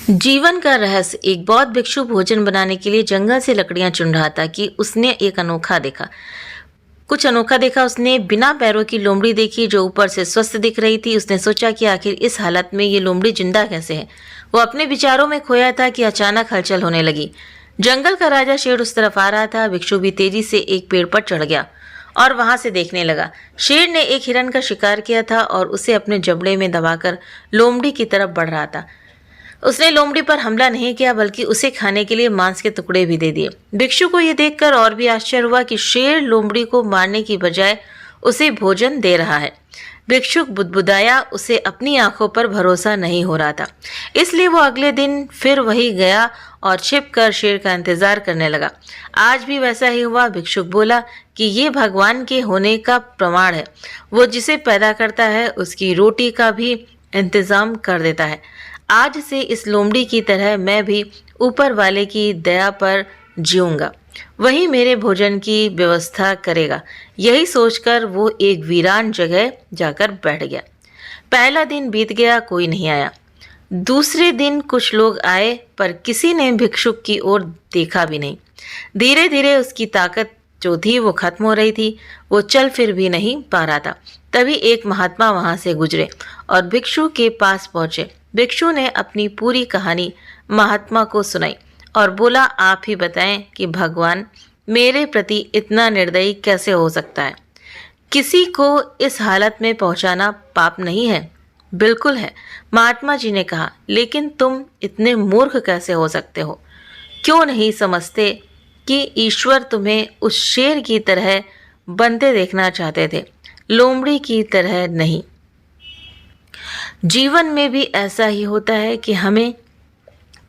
जीवन का रहस्य। एक बौद्ध भिक्षु भोजन बनाने के लिए जंगल से लकड़ियां चुन रहा था कि उसने एक अनोखा देखा। उसने बिना पैरों की लोमड़ी देखी जो ऊपर से स्वस्थ दिख रही थी। उसने सोचा कि आखिर इस हालत में ये लोमड़ी जिंदा कैसे है। वो अपने विचारों में खोया था कि अचानक हलचल होने लगी। जंगल का राजा शेर उस तरफ आ रहा था। भिक्षु भी तेजी से एक पेड़ पर चढ़ गया और वहां से देखने लगा। शेर ने एक हिरन का शिकार किया था और उसे अपने जबड़े में दबाकर लोमड़ी की तरफ बढ़ रहा था। उसने लोमड़ी पर हमला नहीं किया बल्कि उसे खाने के लिए मांस के टुकड़े भी दे दिए। भिक्षु को यह देखकर और भी आश्चर्य हुआ कि शेर लोमड़ी को मारने की बजाय उसे भोजन दे रहा है। भिक्षुक बुदबुदाया। उसे अपनी आंखों पर भरोसा नहीं हो रहा था। इसलिए वो अगले दिन फिर वही गया और छिपकर शेर का इंतजार करने लगा। आज भी वैसा ही हुआ। भिक्षुक बोला कि ये भगवान के होने का प्रमाण है। वो जिसे पैदा करता है उसकी रोटी का भी इंतजाम कर देता है। आज से इस लोमड़ी की तरह मैं भी ऊपर वाले की दया पर जीऊंगा। वही मेरे भोजन की व्यवस्था करेगा। यही सोचकर वो एक वीरान जगह जाकर बैठ गया। पहला दिन बीत गया, कोई नहीं आया। दूसरे दिन कुछ लोग आए पर किसी ने भिक्षुक की ओर देखा भी नहीं। धीरे धीरे उसकी ताकत जो थी वो खत्म हो रही थी। वो चल फिर भी नहीं पा रहा था। तभी एक महात्मा वहां से गुजरे और भिक्षु के पास पहुंचे। भिक्षु ने अपनी पूरी कहानी महात्मा को सुनाई और बोला, आप ही बताएं कि भगवान मेरे प्रति इतना निर्दयी कैसे हो सकता है। किसी को इस हालत में पहुंचाना पाप नहीं है? बिल्कुल है, महात्मा जी ने कहा, लेकिन तुम इतने मूर्ख कैसे हो सकते हो? क्यों नहीं समझते कि ईश्वर तुम्हें उस शेर की तरह बनते देखना चाहते थे, लोमड़ी की तरह नहीं। जीवन में भी ऐसा ही होता है कि हमें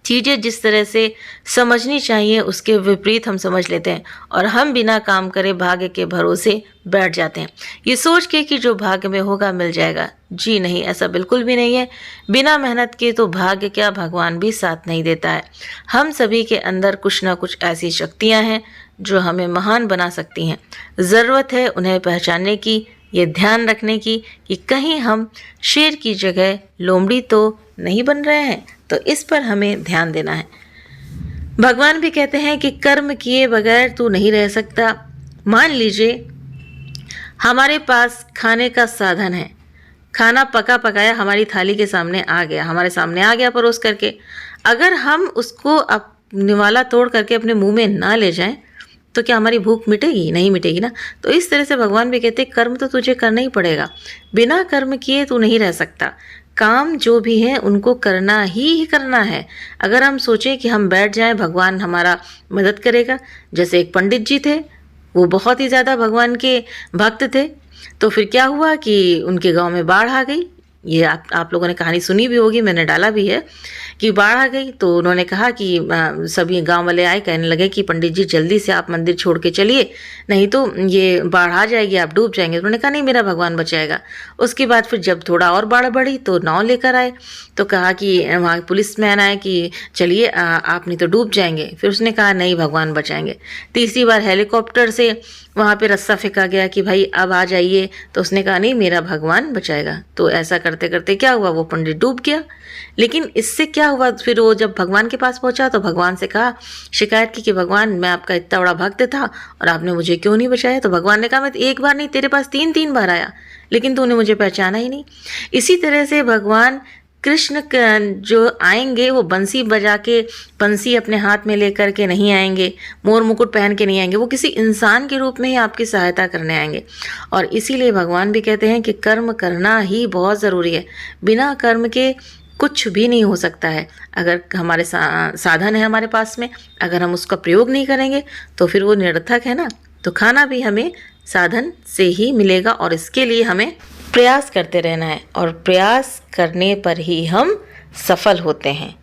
चीज़ें जिस तरह से समझनी चाहिए उसके विपरीत हम समझ लेते हैं और हम बिना काम करे भाग्य के भरोसे बैठ जाते हैं, ये सोच के कि जो भाग्य में होगा मिल जाएगा। जी नहीं, ऐसा बिल्कुल भी नहीं है। बिना मेहनत के तो भाग्य क्या, भगवान भी साथ नहीं देता है। हम सभी के अंदर कुछ ना कुछ ऐसी शक्तियाँ हैं जो हमें महान बना सकती हैं। ज़रूरत है उन्हें पहचानने की, ये ध्यान रखने की कि कहीं हम शेर की जगह लोमड़ी तो नहीं बन रहे हैं। तो इस पर हमें ध्यान देना है। भगवान भी कहते हैं कि कर्म किए बगैर तू नहीं रह सकता। मान लीजिए हमारे पास खाने का साधन है, खाना पका पकाया हमारी थाली के सामने आ गया, हमारे सामने आ गया परोस करके। अगर हम उसको अब निवाला तोड़ करके अपने मुंह में ना ले जाएं तो क्या हमारी भूख मिटेगी? नहीं मिटेगी ना। तो इस तरह से भगवान भी कहते हैं कर्म तो तुझे करना ही पड़ेगा। बिना कर्म किए तू नहीं रह सकता। काम जो भी है उनको करना ही करना है। अगर हम सोचें कि हम बैठ जाएं भगवान हमारा मदद करेगा, जैसे एक पंडित जी थे, वो बहुत ही ज़्यादा भगवान के भक्त थे, तो फिर क्या हुआ कि उनके गांव में बाढ़ आ गई। ये आप लोगों ने कहानी सुनी भी होगी, मैंने डाला भी है कि बाढ़ आ गई। तो उन्होंने कहा कि सभी गांव वाले आए, कहने लगे कि पंडित जी जल्दी से आप मंदिर छोड़ के चलिए, नहीं तो ये बाढ़ आ जाएगी, आप डूब जाएंगे। तो उन्होंने कहा नहीं, मेरा भगवान बचाएगा। उसके बाद फिर जब थोड़ा और बाढ़ बढ़ी तो नाव लेकर आए, तो कहा कि वहाँ पुलिस मैन आए कि चलिए आप नहीं तो डूब जाएंगे। फिर उसने कहा नहीं, भगवान बचाएंगे। तीसरी बार हेलीकॉप्टर से वहाँ पे रस्सा फेंका गया कि भाई अब आ जाइए, तो उसने कहा नहीं, मेरा भगवान बचाएगा। तो ऐसा करते करते क्या हुआ, वो पंडित डूब गया। लेकिन इससे क्या हुआ, फिर वो जब भगवान के पास पहुंचा तो भगवान से कहा, शिकायत की कि भगवान मैं आपका इतना बड़ा भक्त था और आपने मुझे क्यों नहीं बचाया। तो भगवान ने कहा मैं एक बार नहीं, तेरे पास 3 बार आया, लेकिन तूने मुझे पहचाना ही नहीं। इसी तरह से भगवान कृष्ण जो आएंगे वो बंसी बजा के, बंसी अपने हाथ में लेकर के नहीं आएंगे, मोर मुकुट पहन के नहीं आएंगे, वो किसी इंसान के रूप में ही आपकी सहायता करने आएंगे। और इसीलिए भगवान भी कहते हैं कि कर्म करना ही बहुत ज़रूरी है। बिना कर्म के कुछ भी नहीं हो सकता है। अगर हमारे साधन है हमारे पास में, अगर हम उसका प्रयोग नहीं करेंगे तो फिर वो निरर्थक है ना। तो खाना भी हमें साधन से ही मिलेगा और इसके लिए हमें प्रयास करते रहना है और प्रयास करने पर ही हम सफल होते हैं।